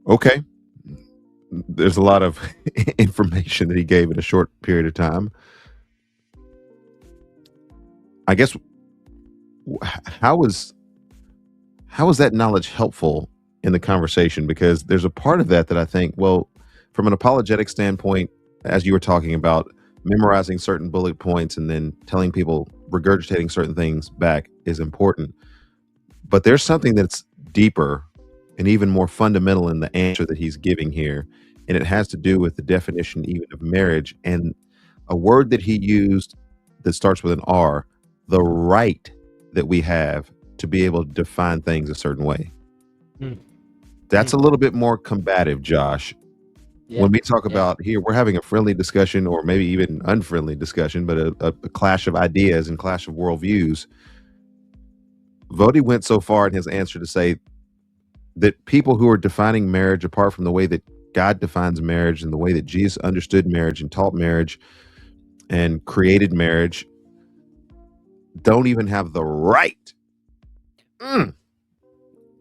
Okay. There's a lot of information that he gave in a short period of time. I guess w- h- how is how is that knowledge helpful in the conversation? Because there's a part of that that I think, well, from an apologetic standpoint, as you were talking about memorizing certain bullet points and then telling people regurgitating certain things back is important. But there's something that's deeper and even more fundamental in the answer that he's giving here. And it has to do with the definition even of marriage and a word that he used that starts with an R, the right that we have to be able to define things a certain way. Mm, That's mm, a little bit more combative, Josh. yeah, When we talk yeah. about here, we're having a friendly discussion or maybe even unfriendly discussion, but a clash of ideas and clash of worldviews. Vodi went so far in his answer to say that people who are defining marriage apart from the way that God defines marriage and the way that Jesus understood marriage and taught marriage and created marriage don't even have the right mm,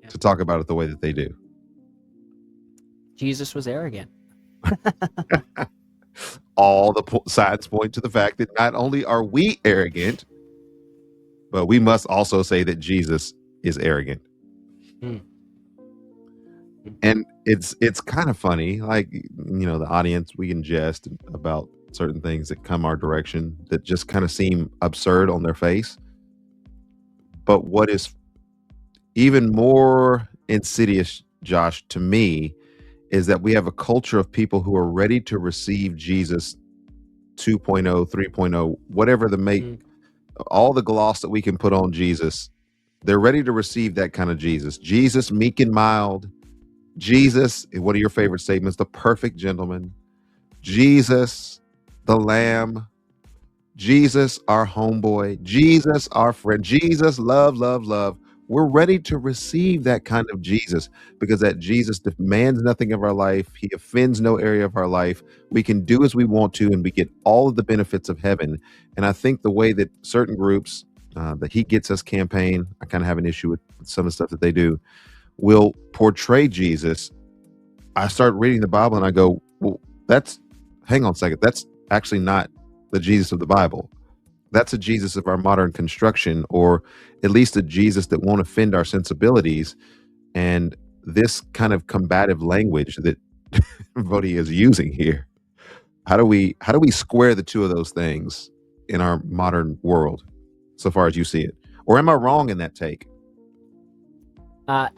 Yeah. to talk about it the way that they do. Jesus was arrogant. All the sides point to the fact that not only are we arrogant, but we must also say that Jesus is arrogant. Mm, mm, And it's kind of funny, like the audience, we can jest about certain things that come our direction that just kind of seem absurd on their face. But what is even more insidious, Josh, to me, is that we have a culture of people who are ready to receive Jesus 2.0, 3.0, whatever the make, mm. all the gloss that we can put on Jesus. They're ready to receive that kind of Jesus. Jesus, meek and mild. Jesus, one of your favorite statements, the perfect gentleman. Jesus, the lamb. Jesus, our homeboy. Jesus, our friend. Jesus, love, love, love. We're ready to receive that kind of Jesus because that Jesus demands nothing of our life. He offends no area of our life. We can do as we want to, and we get all of the benefits of heaven. And I think the way that certain groups, the He Gets Us campaign, I kind of have an issue with some of the stuff that they do, will portray Jesus. I start reading the Bible and I go, well, hang on a second. That's actually not the Jesus of the Bible. That's a Jesus of our modern construction, or at least a Jesus that won't offend our sensibilities. And this kind of combative language that Vodi is using here, how do we square the two of those things in our modern world, so far as you see it? Or am I wrong in that take? I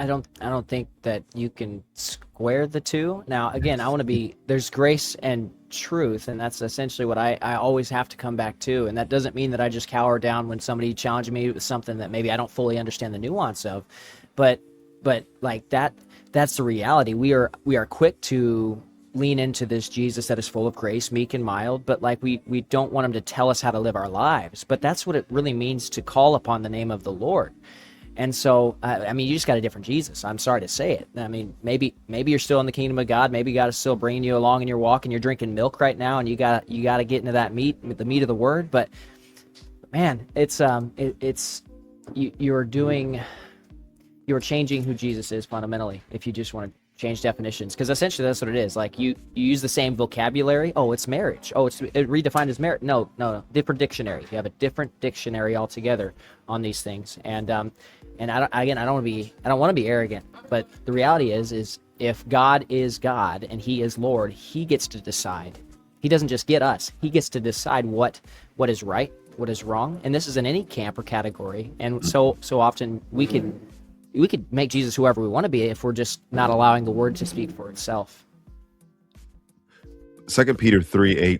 don't think that you can square the two. Now, again, I want to be there's grace and truth, and that's essentially what I always have to come back to. And that doesn't mean that I just cower down when somebody challenges me with something that maybe I don't fully understand the nuance of. But like that's the reality. We are quick to lean into this Jesus that is full of grace, meek and mild, but like we don't want him to tell us how to live our lives. But that's what it really means to call upon the name of the Lord. And so, I mean, you just got a different Jesus. I'm sorry to say it. I mean, maybe you're still in the kingdom of God. Maybe God is still bringing you along in your walk, and you're drinking milk right now, and you got to get into that meat, the meat of the Word. But man, it's you're changing who Jesus is fundamentally if you just want to change definitions, because essentially that's what it is. Like you use the same vocabulary. Oh, it's marriage. Oh, it redefined as marriage. No, different dictionary. You have a different dictionary altogether on these things. And I don't want to be arrogant, but the reality is if God is God and He is Lord, He gets to decide. He doesn't just get us. He gets to decide what is right, what is wrong, and this is in any camp or category. And so often we could make Jesus whoever we want to be if we're just not allowing the Word to speak for itself. 2 Peter 3:8